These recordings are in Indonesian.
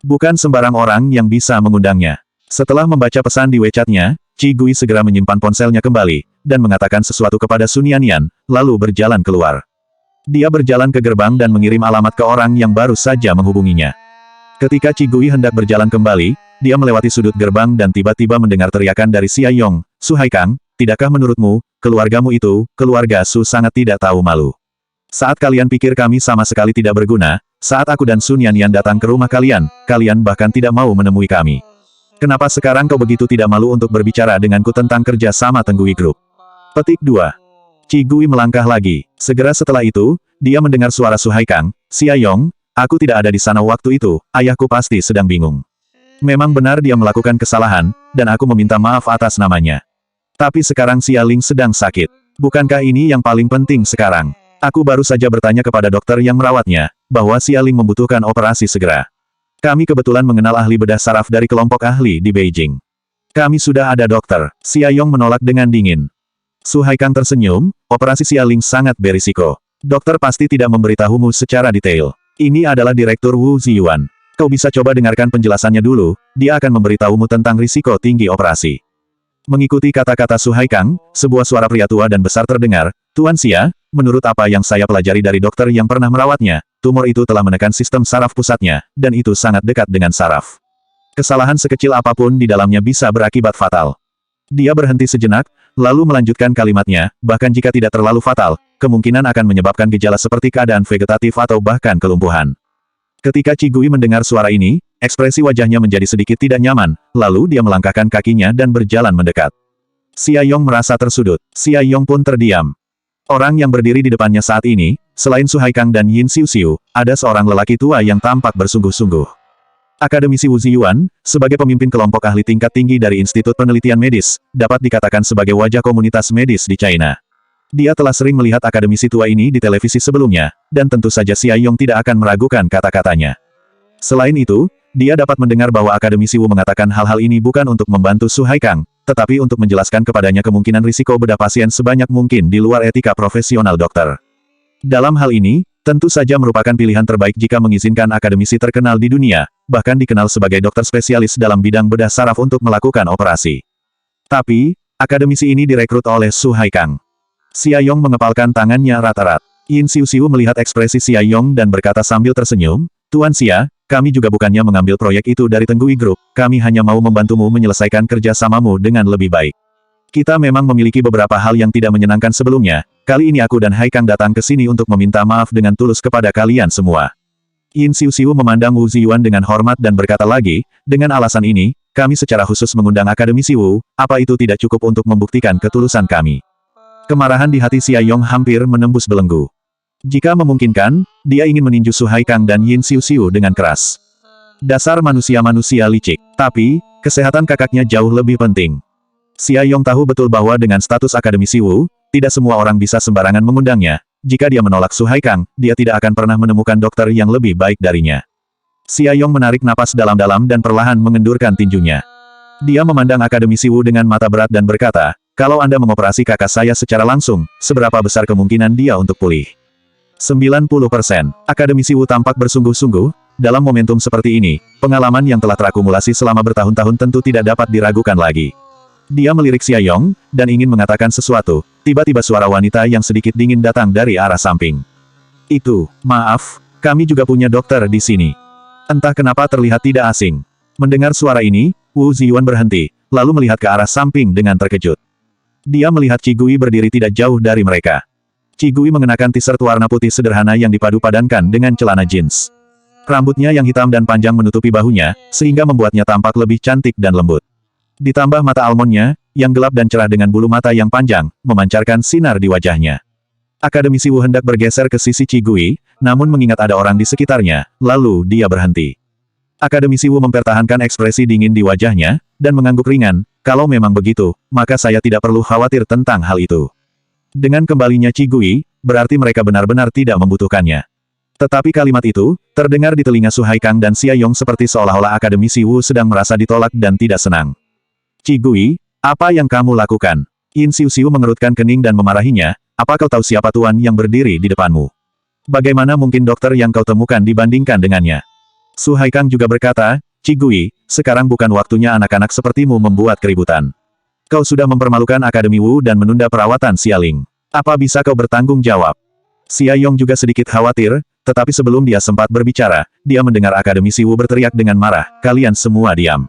Bukan sembarang orang yang bisa mengundangnya. Setelah membaca pesan di WeChat-nya, Qi Gui segera menyimpan ponselnya kembali, dan mengatakan sesuatu kepada Sun Yanyan, lalu berjalan keluar. Dia berjalan ke gerbang dan mengirim alamat ke orang yang baru saja menghubunginya. Ketika Qi Gui hendak berjalan kembali, dia melewati sudut gerbang dan tiba-tiba mendengar teriakan dari Xia Yong, "Su Haikang, tidakkah menurutmu, keluargamu itu, keluarga Su sangat tidak tahu malu? Saat kalian pikir kami sama sekali tidak berguna, saat aku dan Sun Yanyan datang ke rumah kalian, kalian bahkan tidak mau menemui kami. Kenapa sekarang kau begitu tidak malu untuk berbicara denganku tentang kerja sama Tenggui Group?" Petik 2. Qi Gui melangkah lagi. Segera setelah itu, dia mendengar suara Su Haikang, "Xia Yong, aku tidak ada di sana waktu itu, ayahku pasti sedang bingung. Memang benar dia melakukan kesalahan, dan aku meminta maaf atas namanya. Tapi sekarang Xia Ling sedang sakit. Bukankah ini yang paling penting sekarang? Aku baru saja bertanya kepada dokter yang merawatnya, bahwa Xia Ling membutuhkan operasi segera. Kami kebetulan mengenal ahli bedah saraf dari kelompok ahli di Beijing. Kami sudah ada dokter." Xia Yong menolak dengan dingin. Su Haikang tersenyum, "Operasi Xia Ling sangat berisiko. Dokter pasti tidak memberitahumu secara detail. Ini adalah Direktur Wu Ziyuan. Kau bisa coba dengarkan penjelasannya dulu, dia akan memberitahumu tentang risiko tinggi operasi." Mengikuti kata-kata Su Haikang, sebuah suara pria tua dan besar terdengar, "Tuan Xia, menurut apa yang saya pelajari dari dokter yang pernah merawatnya, tumor itu telah menekan sistem saraf pusatnya, dan itu sangat dekat dengan saraf. Kesalahan sekecil apapun di dalamnya bisa berakibat fatal." Dia berhenti sejenak, lalu melanjutkan kalimatnya, "Bahkan jika tidak terlalu fatal, kemungkinan akan menyebabkan gejala seperti keadaan vegetatif atau bahkan kelumpuhan." Ketika Qi Gui mendengar suara ini, ekspresi wajahnya menjadi sedikit tidak nyaman, lalu dia melangkahkan kakinya dan berjalan mendekat. Xia Yong merasa tersudut. Xia Yong pun terdiam. Orang yang berdiri di depannya saat ini, selain Su Haikang dan Yin Xiuxiu, ada seorang lelaki tua yang tampak bersungguh-sungguh. Akademisi Wu Ziyuan, sebagai pemimpin kelompok ahli tingkat tinggi dari Institut Penelitian Medis, dapat dikatakan sebagai wajah komunitas medis di China. Dia telah sering melihat akademisi tua ini di televisi sebelumnya, dan tentu saja Xia Yong tidak akan meragukan kata-katanya. Selain itu, dia dapat mendengar bahwa akademisi Wu mengatakan hal-hal ini bukan untuk membantu Su Haikang, tetapi untuk menjelaskan kepadanya kemungkinan risiko bedah pasien sebanyak mungkin di luar etika profesional dokter. Dalam hal ini, tentu saja merupakan pilihan terbaik jika mengizinkan akademisi terkenal di dunia, bahkan dikenal sebagai dokter spesialis dalam bidang bedah saraf untuk melakukan operasi. Tapi, akademisi ini direkrut oleh Su Haikang. Xia Yong mengepalkan tangannya rata-rat. Yin Xiuxiu melihat ekspresi Xia Yong dan berkata sambil tersenyum, "Tuan Xia, kami juga bukannya mengambil proyek itu dari Tenggui Group, kami hanya mau membantumu menyelesaikan kerjasamamu dengan lebih baik. Kita memang memiliki beberapa hal yang tidak menyenangkan sebelumnya, kali ini aku dan Haikang datang ke sini untuk meminta maaf dengan tulus kepada kalian semua." Yin Xiuxiu memandang Wu Ziyuan dengan hormat dan berkata lagi, "Dengan alasan ini, kami secara khusus mengundang akademisi Wu, apa itu tidak cukup untuk membuktikan ketulusan kami?" Kemarahan di hati Xia Yong hampir menembus belenggu. Jika memungkinkan, dia ingin meninju Su Haikang dan Yin Xiuxiu dengan keras. Dasar manusia-manusia licik. Tapi, kesehatan kakaknya jauh lebih penting. Xia Yong tahu betul bahwa dengan status akademisi Wu, tidak semua orang bisa sembarangan mengundangnya. Jika dia menolak Su Haikang, dia tidak akan pernah menemukan dokter yang lebih baik darinya. Xia Yong menarik napas dalam-dalam dan perlahan mengendurkan tinjunya. Dia memandang akademisi Wu dengan mata berat dan berkata, "Kalau Anda mengoperasi kakak saya secara langsung, seberapa besar kemungkinan dia untuk pulih?" 90%. Akademisi Wu tampak bersungguh-sungguh. Dalam momentum seperti ini, pengalaman yang telah terakumulasi selama bertahun-tahun tentu tidak dapat diragukan lagi. Dia melirik Xia Yong, dan ingin mengatakan sesuatu. Tiba-tiba suara wanita yang sedikit dingin datang dari arah samping. "Itu, maaf, kami juga punya dokter di sini." Entah kenapa terlihat tidak asing. Mendengar suara ini, Wu Ziyuan berhenti, lalu melihat ke arah samping dengan terkejut. Dia melihat Qi Gui berdiri tidak jauh dari mereka. Qi Gui mengenakan t-shirt warna putih sederhana yang dipadu-padankan dengan celana jeans. Rambutnya yang hitam dan panjang menutupi bahunya, sehingga membuatnya tampak lebih cantik dan lembut. Ditambah mata almondnya, yang gelap dan cerah dengan bulu mata yang panjang, memancarkan sinar di wajahnya. Akademisi Wu hendak bergeser ke sisi Qi Gui, namun mengingat ada orang di sekitarnya, lalu dia berhenti. Akademisi Wu mempertahankan ekspresi dingin di wajahnya, dan mengangguk ringan, "Kalau memang begitu, maka saya tidak perlu khawatir tentang hal itu." Dengan kembalinya Qi Gui, berarti mereka benar-benar tidak membutuhkannya. Tetapi kalimat itu, terdengar di telinga Su Haikang dan Xia Yong seperti seolah-olah akademisi Wu sedang merasa ditolak dan tidak senang. "Qi Gui, apa yang kamu lakukan?" Yin Xiuxiu mengerutkan kening dan memarahinya, "Apa kau tahu siapa tuan yang berdiri di depanmu? Bagaimana mungkin dokter yang kau temukan dibandingkan dengannya?" Su Haikang juga berkata, Cigui, sekarang bukan waktunya anak-anak sepertimu membuat keributan. Kau sudah mempermalukan Akademi Wu dan menunda perawatan Xialing. Apa bisa kau bertanggung jawab? Xia Yong juga sedikit khawatir, tetapi sebelum dia sempat berbicara, dia mendengar Akademisi Wu berteriak dengan marah, kalian semua diam.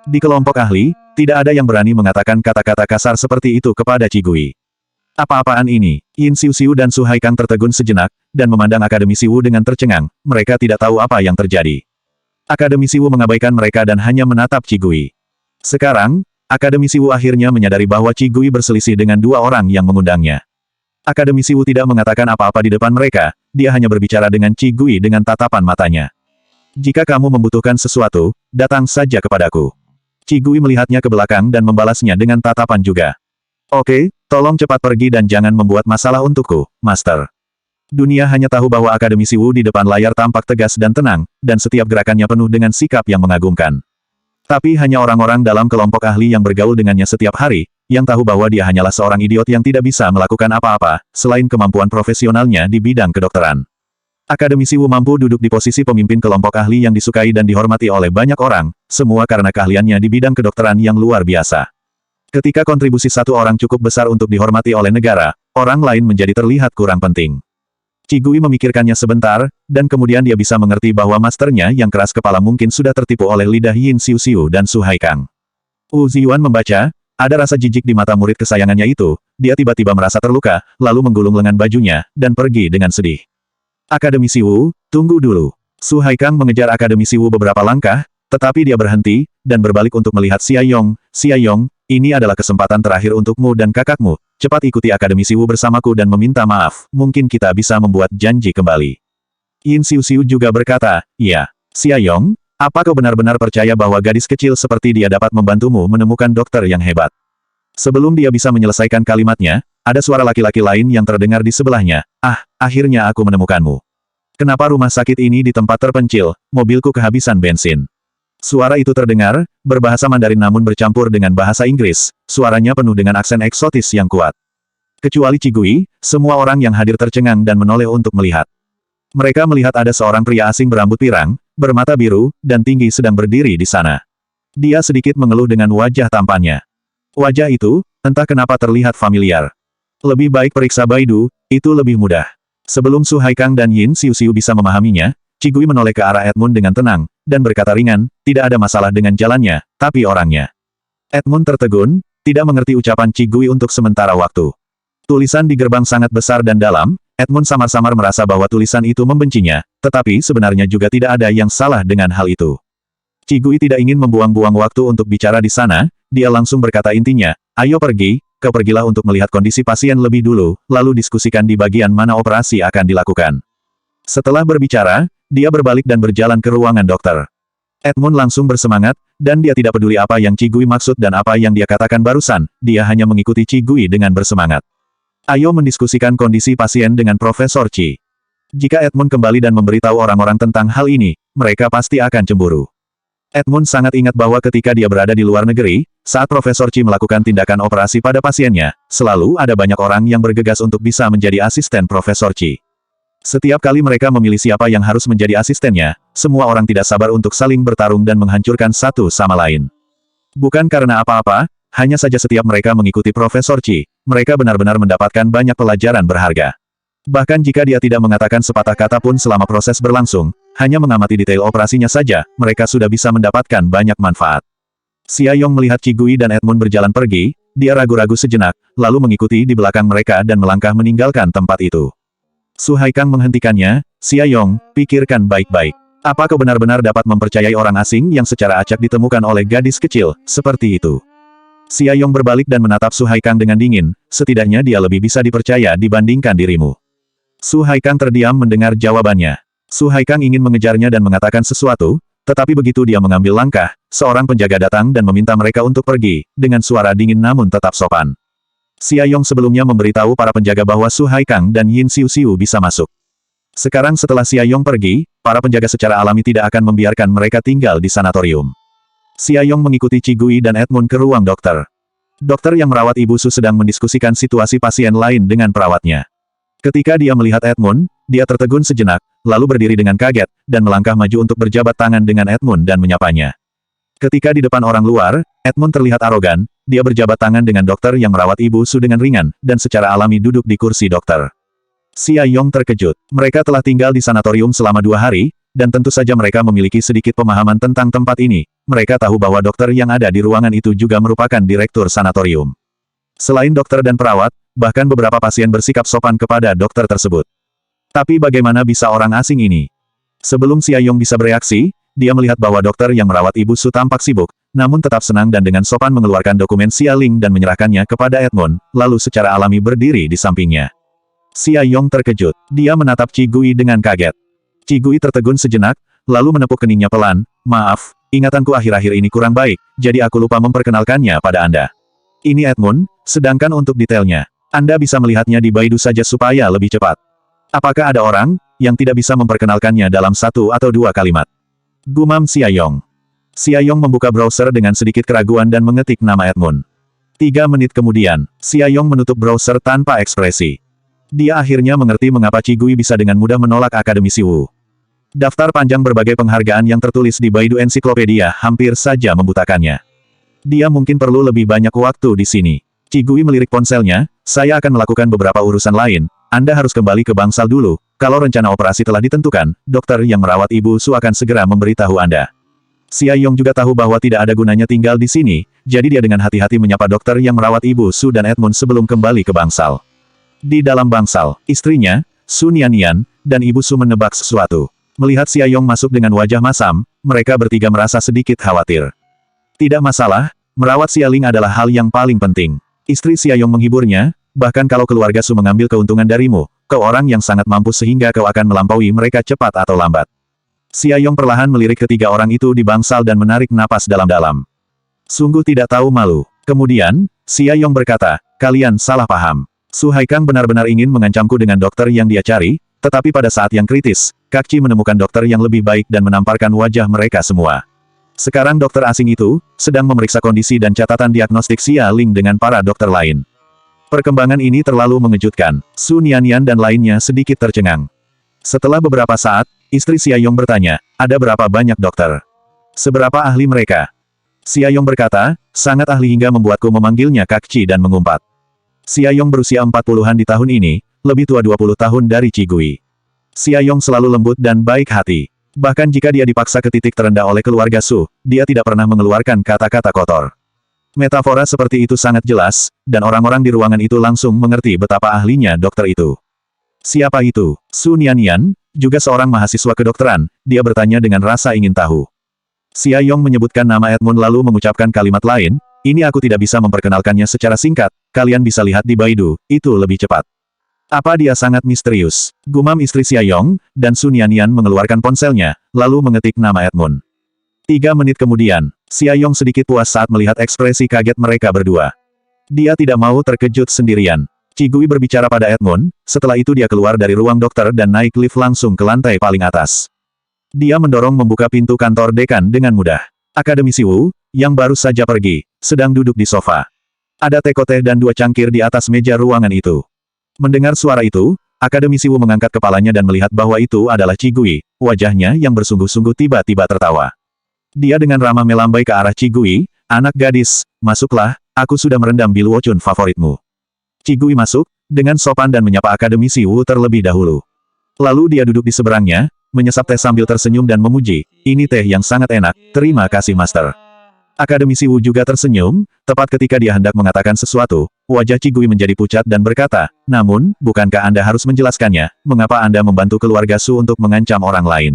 Di kelompok ahli, tidak ada yang berani mengatakan kata-kata kasar seperti itu kepada Cigui. Apa-apaan ini? Yin Xiu dan Su Haikang tertegun sejenak, dan memandang Akademisi Wu dengan tercengang, mereka tidak tahu apa yang terjadi. Akademisi Wu mengabaikan mereka dan hanya menatap Cigui. Sekarang, Akademisi Wu akhirnya menyadari bahwa Cigui berselisih dengan dua orang yang mengundangnya. Akademisi Wu tidak mengatakan apa-apa di depan mereka, dia hanya berbicara dengan Cigui dengan tatapan matanya. Jika kamu membutuhkan sesuatu, datang saja kepadaku. Cigui melihatnya ke belakang dan membalasnya dengan tatapan juga. Oke, tolong cepat pergi dan jangan membuat masalah untukku, Master. Dunia hanya tahu bahwa Akademisi Wu di depan layar tampak tegas dan tenang, dan setiap gerakannya penuh dengan sikap yang mengagumkan. Tapi hanya orang-orang dalam kelompok ahli yang bergaul dengannya setiap hari, yang tahu bahwa dia hanyalah seorang idiot yang tidak bisa melakukan apa-apa, selain kemampuan profesionalnya di bidang kedokteran. Akademisi Wu mampu duduk di posisi pemimpin kelompok ahli yang disukai dan dihormati oleh banyak orang, semua karena keahliannya di bidang kedokteran yang luar biasa. Ketika kontribusi satu orang cukup besar untuk dihormati oleh negara, orang lain menjadi terlihat kurang penting. Cigui memikirkannya sebentar, dan kemudian dia bisa mengerti bahwa masternya yang keras kepala mungkin sudah tertipu oleh lidah Yin Xiu dan Su Haikang. Wu Ziyuan membaca, ada rasa jijik di mata murid kesayangannya itu, dia tiba-tiba merasa terluka, lalu menggulung lengan bajunya, dan pergi dengan sedih. Akademisi Wu, tunggu dulu. Su Haikang mengejar Akademisi Wu beberapa langkah, tetapi dia berhenti, dan berbalik untuk melihat Xia Yong. Xia Yong, ini adalah kesempatan terakhir untukmu dan kakakmu, cepat ikuti Akademisi Wu bersamaku dan meminta maaf, mungkin kita bisa membuat janji kembali. Yin Xiu juga berkata, iya. Xia Yong, apa kau benar-benar percaya bahwa gadis kecil seperti dia dapat membantumu menemukan dokter yang hebat? Sebelum dia bisa menyelesaikan kalimatnya, ada suara laki-laki lain yang terdengar di sebelahnya. Ah, akhirnya aku menemukanmu. Kenapa rumah sakit ini di tempat terpencil, mobilku kehabisan bensin? Suara itu terdengar, berbahasa Mandarin namun bercampur dengan bahasa Inggris, suaranya penuh dengan aksen eksotis yang kuat. Kecuali Cigui, semua orang yang hadir tercengang dan menoleh untuk melihat. Mereka melihat ada seorang pria asing berambut pirang, bermata biru, dan tinggi sedang berdiri di sana. Dia sedikit mengeluh dengan wajah tampannya. Wajah itu, entah kenapa terlihat familiar. Lebih baik periksa Baidu, itu lebih mudah. Sebelum Su Haikang dan Yin Xiu bisa memahaminya, Cigui menoleh ke arah Edmund dengan tenang, dan berkata ringan, tidak ada masalah dengan jalannya, tapi orangnya. Edmund tertegun, tidak mengerti ucapan Cigui untuk sementara waktu. Tulisan di gerbang sangat besar dan dalam, Edmund samar-samar merasa bahwa tulisan itu membencinya, tetapi sebenarnya juga tidak ada yang salah dengan hal itu. Cigui tidak ingin membuang-buang waktu untuk bicara di sana, dia langsung berkata intinya, ayo pergi, kau pergilah untuk melihat kondisi pasien lebih dulu, lalu diskusikan di bagian mana operasi akan dilakukan. Setelah berbicara, dia berbalik dan berjalan ke ruangan dokter. Edmund langsung bersemangat, dan dia tidak peduli apa yang Cigui maksud dan apa yang dia katakan barusan, dia hanya mengikuti Cigui dengan bersemangat. Ayo mendiskusikan kondisi pasien dengan Profesor Qi. Jika Edmund kembali dan memberitahu orang-orang tentang hal ini, mereka pasti akan cemburu. Edmund sangat ingat bahwa ketika dia berada di luar negeri, saat Profesor Qi melakukan tindakan operasi pada pasiennya, selalu ada banyak orang yang bergegas untuk bisa menjadi asisten Profesor Qi. Setiap kali mereka memilih siapa yang harus menjadi asistennya, semua orang tidak sabar untuk saling bertarung dan menghancurkan satu sama lain. Bukan karena apa-apa, hanya saja setiap mereka mengikuti Profesor Qi, mereka benar-benar mendapatkan banyak pelajaran berharga. Bahkan jika dia tidak mengatakan sepatah kata pun selama proses berlangsung, hanya mengamati detail operasinya saja, mereka sudah bisa mendapatkan banyak manfaat. Xia Yong melihat Cigui dan Edmund berjalan pergi, dia ragu-ragu sejenak, lalu mengikuti di belakang mereka dan melangkah meninggalkan tempat itu. Su Haikang menghentikannya, Xia Yong, pikirkan baik-baik. Apa kau benar-benar dapat mempercayai orang asing yang secara acak ditemukan oleh gadis kecil, seperti itu? Xia Yong berbalik dan menatap Su Haikang dengan dingin, setidaknya dia lebih bisa dipercaya dibandingkan dirimu. Su Haikang terdiam mendengar jawabannya. Su Haikang ingin mengejarnya dan mengatakan sesuatu, tetapi begitu dia mengambil langkah, seorang penjaga datang dan meminta mereka untuk pergi, dengan suara dingin namun tetap sopan. Xia Yong sebelumnya memberitahu para penjaga bahwa Su Haikang dan Yin Xiu bisa masuk. Sekarang setelah Xia Yong pergi, para penjaga secara alami tidak akan membiarkan mereka tinggal di sanatorium. Xia Yong mengikuti Cigui dan Edmund ke ruang dokter. Dokter yang merawat Ibu Su sedang mendiskusikan situasi pasien lain dengan perawatnya. Ketika dia melihat Edmund, dia tertegun sejenak, lalu berdiri dengan kaget, dan melangkah maju untuk berjabat tangan dengan Edmund dan menyapanya. Ketika di depan orang luar, Edmund terlihat arogan, dia berjabat tangan dengan dokter yang merawat Ibu Su dengan ringan, dan secara alami duduk di kursi dokter. Xia Yong terkejut. Mereka telah tinggal di sanatorium selama 2 hari, dan tentu saja mereka memiliki sedikit pemahaman tentang tempat ini. Mereka tahu bahwa dokter yang ada di ruangan itu juga merupakan direktur sanatorium. Selain dokter dan perawat, bahkan beberapa pasien bersikap sopan kepada dokter tersebut. Tapi bagaimana bisa orang asing ini? Sebelum Xia Yong bisa bereaksi, dia melihat bahwa dokter yang merawat Ibu Su tampak sibuk, namun tetap senang dan dengan sopan mengeluarkan dokumen Xia Ling dan menyerahkannya kepada Edmund, lalu secara alami berdiri di sampingnya. Xia Yong terkejut. Dia menatap Qi Gui dengan kaget. Qi Gui tertegun sejenak, lalu menepuk keningnya pelan. Maaf, ingatanku akhir-akhir ini kurang baik, jadi aku lupa memperkenalkannya pada Anda. Ini Edmund, sedangkan untuk detailnya, Anda bisa melihatnya di Baidu saja supaya lebih cepat. Apakah ada orang yang tidak bisa memperkenalkannya dalam 1 atau 2 kalimat? Gumam Xia Yong. Xia Yong membuka browser dengan sedikit keraguan dan mengetik nama Edmund. 3 menit kemudian, Xia Yong menutup browser tanpa ekspresi. Dia akhirnya mengerti mengapa Qi Gui bisa dengan mudah menolak Akademisi Wu. Daftar panjang berbagai penghargaan yang tertulis di Baidu Encyclopedia hampir saja membutakannya. Dia mungkin perlu lebih banyak waktu di sini. Qi Gui melirik ponselnya, saya akan melakukan beberapa urusan lain, Anda harus kembali ke bangsal dulu, kalau rencana operasi telah ditentukan, dokter yang merawat Ibu Su akan segera memberitahu Anda. Xia Yong juga tahu bahwa tidak ada gunanya tinggal di sini, jadi dia dengan hati-hati menyapa dokter yang merawat Ibu Su dan Edmund sebelum kembali ke bangsal. Di dalam bangsal, istrinya, Su Nianian, dan Ibu Su menebak sesuatu. Melihat Xia Yong masuk dengan wajah masam, mereka bertiga merasa sedikit khawatir. Tidak masalah, merawat Xia Ling adalah hal yang paling penting. Istri Xia Yong menghiburnya, bahkan kalau keluarga Su mengambil keuntungan darimu, kau orang yang sangat mampu sehingga kau akan melampaui mereka cepat atau lambat. Xia Yong perlahan melirik ketiga orang itu di bangsal dan menarik napas dalam-dalam. Sungguh tidak tahu malu. Kemudian, Xia Yong berkata, kalian salah paham. Su Haikang benar-benar ingin mengancamku dengan dokter yang dia cari, tetapi pada saat yang kritis, Kak Qi menemukan dokter yang lebih baik dan menamparkan wajah mereka semua. Sekarang dokter asing itu sedang memeriksa kondisi dan catatan diagnostik Xia Ling dengan para dokter lain. Perkembangan ini terlalu mengejutkan. Su Nianian dan lainnya sedikit tercengang. Setelah beberapa saat, istri Xia Yong bertanya, ada berapa banyak dokter? Seberapa ahli mereka? Xia Yong berkata, sangat ahli hingga membuatku memanggilnya Kak Qi dan mengumpat. Xia Yong berusia 40-an di tahun ini, lebih tua 20 tahun dari Qi Gui. Xia Yong selalu lembut dan baik hati. Bahkan jika dia dipaksa ke titik terendah oleh keluarga Su, dia tidak pernah mengeluarkan kata-kata kotor. Metafora seperti itu sangat jelas, dan orang-orang di ruangan itu langsung mengerti betapa ahlinya dokter itu. Siapa itu? Su Nianian, juga seorang mahasiswa kedokteran, dia bertanya dengan rasa ingin tahu. Xia Yong menyebutkan nama Edmund lalu mengucapkan kalimat lain, ini aku tidak bisa memperkenalkannya secara singkat, kalian bisa lihat di Baidu, itu lebih cepat. Apa dia sangat misterius? Gumam istri Xia Yong, dan Su Nianian mengeluarkan ponselnya, lalu mengetik nama Edmund. 3 menit kemudian, Xia Yong sedikit puas saat melihat ekspresi kaget mereka berdua. Dia tidak mau terkejut sendirian. Qi Gui berbicara pada Edmund, setelah itu dia keluar dari ruang dokter dan naik lift langsung ke lantai paling atas. Dia mendorong membuka pintu kantor dekan dengan mudah. Akademisi Wu, yang baru saja pergi, sedang duduk di sofa. Ada teko teh dan 2 cangkir di atas meja ruangan itu. Mendengar suara itu, Akademisi Wu mengangkat kepalanya dan melihat bahwa itu adalah Qi Gui, wajahnya yang bersungguh-sungguh tiba-tiba tertawa. Dia dengan ramah melambai ke arah Qi Gui, anak gadis, masuklah, aku sudah merendam Bil Wochun favoritmu. Qi Gui masuk, dengan sopan dan menyapa Akademisi Wu terlebih dahulu. Lalu dia duduk di seberangnya, menyesap teh sambil tersenyum dan memuji, ini teh yang sangat enak, terima kasih Master. Akademisi Wu juga tersenyum, tepat ketika dia hendak mengatakan sesuatu, wajah Qi Gui menjadi pucat dan berkata, namun, bukankah Anda harus menjelaskannya, mengapa Anda membantu keluarga Su untuk mengancam orang lain?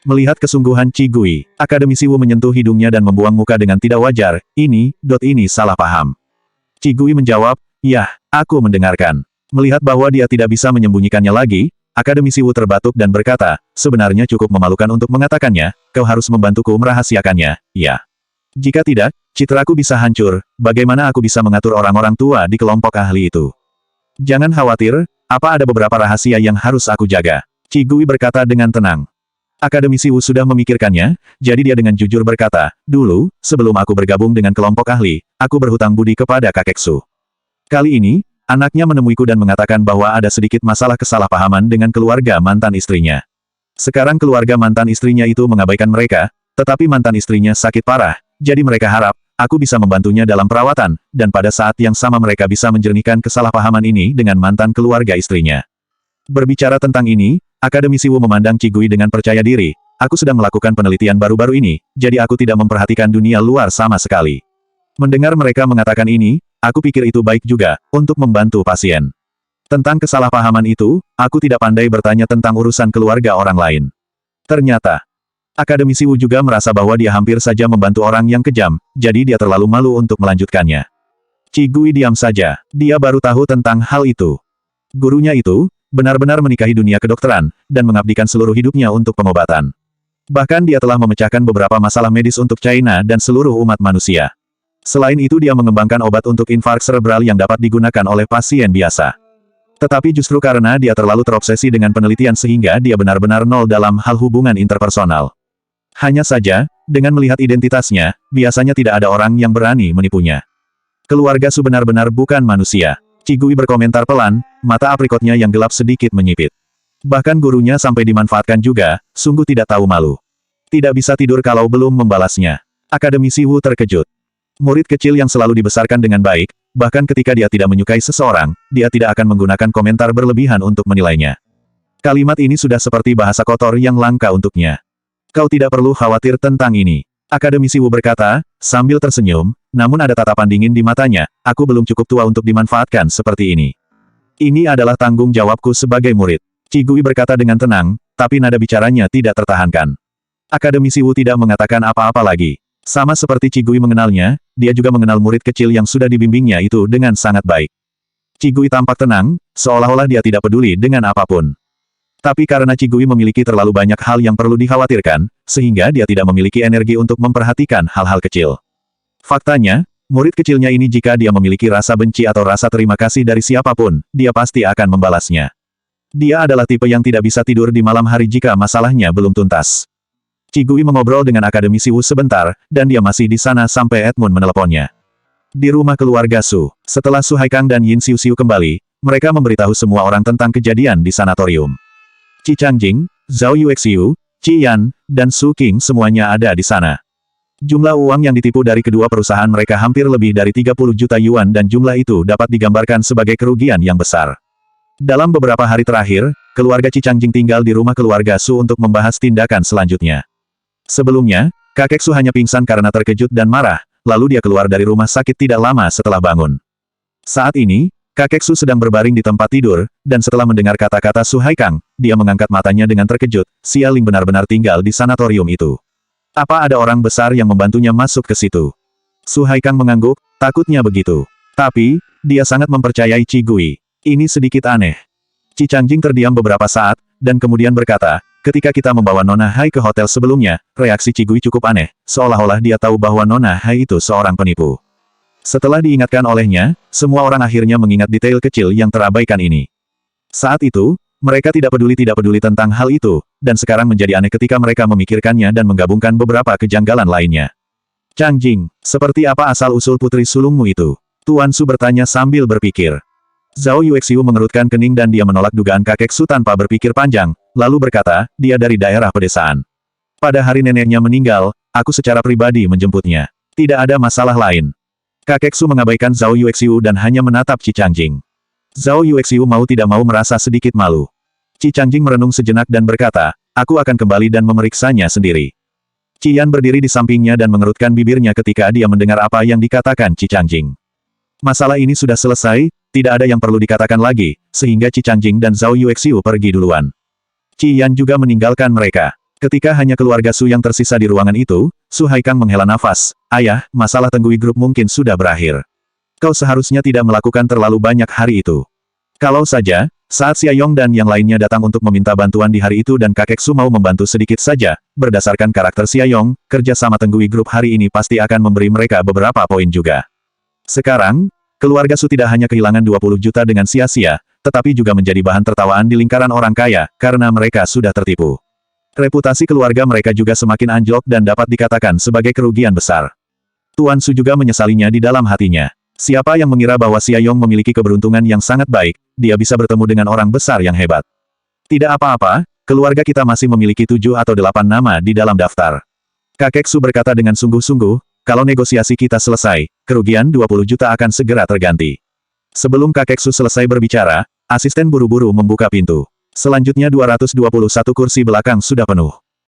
Melihat kesungguhan Qi Gui, Akademisi Wu menyentuh hidungnya dan membuang muka dengan tidak wajar, ini salah paham. Qi Gui menjawab, yah, aku mendengarkan. Melihat bahwa dia tidak bisa menyembunyikannya lagi, Akademisi Wu terbatuk dan berkata, sebenarnya cukup memalukan untuk mengatakannya, kau harus membantuku merahasiakannya, ya. Jika tidak, citraku bisa hancur, bagaimana aku bisa mengatur orang-orang tua di kelompok ahli itu? Jangan khawatir, apa ada beberapa rahasia yang harus aku jaga? Qi Gui berkata dengan tenang. Akademisi Wu sudah memikirkannya, jadi dia dengan jujur berkata, dulu, sebelum aku bergabung dengan kelompok ahli, aku berhutang budi kepada kakek Su. Kali ini, anaknya menemuiku dan mengatakan bahwa ada sedikit masalah kesalahpahaman dengan keluarga mantan istrinya. Sekarang keluarga mantan istrinya itu mengabaikan mereka, tetapi mantan istrinya sakit parah, jadi mereka harap, aku bisa membantunya dalam perawatan, dan pada saat yang sama mereka bisa menjernihkan kesalahpahaman ini dengan mantan keluarga istrinya. Berbicara tentang ini, Akademisi Wu memandang Qi Gui dengan percaya diri, aku sedang melakukan penelitian baru-baru ini, jadi aku tidak memperhatikan dunia luar sama sekali. Mendengar mereka mengatakan ini, aku pikir itu baik juga, untuk membantu pasien. Tentang kesalahpahaman itu, aku tidak pandai bertanya tentang urusan keluarga orang lain. Ternyata, Akademisi Wu juga merasa bahwa dia hampir saja membantu orang yang kejam, jadi dia terlalu malu untuk melanjutkannya. Qi Gui diam saja, dia baru tahu tentang hal itu. Gurunya itu, benar-benar menikahi dunia kedokteran, dan mengabdikan seluruh hidupnya untuk pengobatan. Bahkan dia telah memecahkan beberapa masalah medis untuk China dan seluruh umat manusia. Selain itu dia mengembangkan obat untuk infark cerebral yang dapat digunakan oleh pasien biasa. Tetapi justru karena dia terlalu terobsesi dengan penelitian sehingga dia benar-benar nol dalam hal hubungan interpersonal. Hanya saja, dengan melihat identitasnya, biasanya tidak ada orang yang berani menipunya. Keluarga Su benar-benar bukan manusia. Qi Gui berkomentar pelan, mata aprikotnya yang gelap sedikit menyipit. Bahkan gurunya sampai dimanfaatkan juga, sungguh tidak tahu malu. Tidak bisa tidur kalau belum membalasnya. Akademisi Wu terkejut. Murid kecil yang selalu dibesarkan dengan baik, bahkan ketika dia tidak menyukai seseorang, dia tidak akan menggunakan komentar berlebihan untuk menilainya. Kalimat ini sudah seperti bahasa kotor yang langka untuknya. Kau tidak perlu khawatir tentang ini. Akademisi Wu berkata, sambil tersenyum, namun ada tatapan dingin di matanya, aku belum cukup tua untuk dimanfaatkan seperti ini. Ini adalah tanggung jawabku sebagai murid. Qi Gui berkata dengan tenang, tapi nada bicaranya tidak tertahankan. Akademisi Wu tidak mengatakan apa-apa lagi. Sama seperti Qi Gui mengenalnya, dia juga mengenal murid kecil yang sudah dibimbingnya itu dengan sangat baik. Qi Gui tampak tenang, seolah-olah dia tidak peduli dengan apapun. Tapi karena Qi Gui memiliki terlalu banyak hal yang perlu dikhawatirkan, sehingga dia tidak memiliki energi untuk memperhatikan hal-hal kecil. Faktanya, murid kecilnya ini jika dia memiliki rasa benci atau rasa terima kasih dari siapapun, dia pasti akan membalasnya. Dia adalah tipe yang tidak bisa tidur di malam hari jika masalahnya belum tuntas. Qi Gui mengobrol dengan Akademisi Wu sebentar, dan dia masih di sana sampai Edmund meneleponnya. Di rumah keluarga Su, setelah Su Haikang dan Yin Xiu Xiu kembali, mereka memberitahu semua orang tentang kejadian di sanatorium. Qi Changjing, Zhao Yuexiu, Qi Yan, dan Su Qing semuanya ada di sana. Jumlah uang yang ditipu dari kedua perusahaan mereka hampir lebih dari 30 juta yuan dan jumlah itu dapat digambarkan sebagai kerugian yang besar. Dalam beberapa hari terakhir, keluarga Qi Changjing tinggal di rumah keluarga Su untuk membahas tindakan selanjutnya. Sebelumnya, kakek Su hanya pingsan karena terkejut dan marah, lalu dia keluar dari rumah sakit tidak lama setelah bangun. Saat ini, kakek Su sedang berbaring di tempat tidur, dan setelah mendengar kata-kata Su Haikang, dia mengangkat matanya dengan terkejut, si Aling benar-benar tinggal di sanatorium itu. Apa ada orang besar yang membantunya masuk ke situ? Su Haikang mengangguk, takutnya begitu. Tapi, dia sangat mempercayai Qi Gui. Ini sedikit aneh. Qi Changjing terdiam beberapa saat, dan kemudian berkata, ketika kita membawa Nona Hai ke hotel sebelumnya, reaksi Qi Gui cukup aneh, seolah-olah dia tahu bahwa Nona Hai itu seorang penipu. Setelah diingatkan olehnya, semua orang akhirnya mengingat detail kecil yang terabaikan ini. Saat itu, mereka tidak peduli tentang hal itu, dan sekarang menjadi aneh ketika mereka memikirkannya dan menggabungkan beberapa kejanggalan lainnya. Changjing, seperti apa asal-usul putri sulungmu itu? Tuan Su bertanya sambil berpikir. Zhao Yuexiu mengerutkan kening dan dia menolak dugaan kakek Su tanpa berpikir panjang, lalu berkata, dia dari daerah pedesaan. Pada hari neneknya meninggal, aku secara pribadi menjemputnya. Tidak ada masalah lain. Kakek Su mengabaikan Zhao Yuexiu dan hanya menatap Qi Changjing. Zhao Yuexiu mau tidak mau merasa sedikit malu. Qi Changjing merenung sejenak dan berkata, aku akan kembali dan memeriksanya sendiri. Qi Yan berdiri di sampingnya dan mengerutkan bibirnya ketika dia mendengar apa yang dikatakan Qi Changjing. Masalah ini sudah selesai, tidak ada yang perlu dikatakan lagi, sehingga Qi Changjing dan Zhao Yuexiu pergi duluan. Qi Yan juga meninggalkan mereka. Ketika hanya keluarga Su yang tersisa di ruangan itu, Su Haikang menghela nafas, ayah, masalah Tenggui Group mungkin sudah berakhir. Kau seharusnya tidak melakukan terlalu banyak hari itu. Kalau saja, saat Xia Yong dan yang lainnya datang untuk meminta bantuan di hari itu dan kakek Su mau membantu sedikit saja, berdasarkan karakter Xia Yong, kerja sama Tenggui Group hari ini pasti akan memberi mereka beberapa poin juga. Sekarang, keluarga Su tidak hanya kehilangan 20 juta dengan sia-sia, tetapi juga menjadi bahan tertawaan di lingkaran orang kaya, karena mereka sudah tertipu. Reputasi keluarga mereka juga semakin anjlok dan dapat dikatakan sebagai kerugian besar. Tuan Su juga menyesalinya di dalam hatinya. Siapa yang mengira bahwa Xia Yong memiliki keberuntungan yang sangat baik, dia bisa bertemu dengan orang besar yang hebat. Tidak apa-apa, keluarga kita masih memiliki 7 atau 8 nama di dalam daftar. Kakek Su berkata dengan sungguh-sungguh, kalau negosiasi kita selesai, kerugian 20 juta akan segera terganti. Sebelum kakek Su selesai berbicara, asisten buru-buru membuka pintu. Selanjutnya 221 kursi belakang sudah penuh.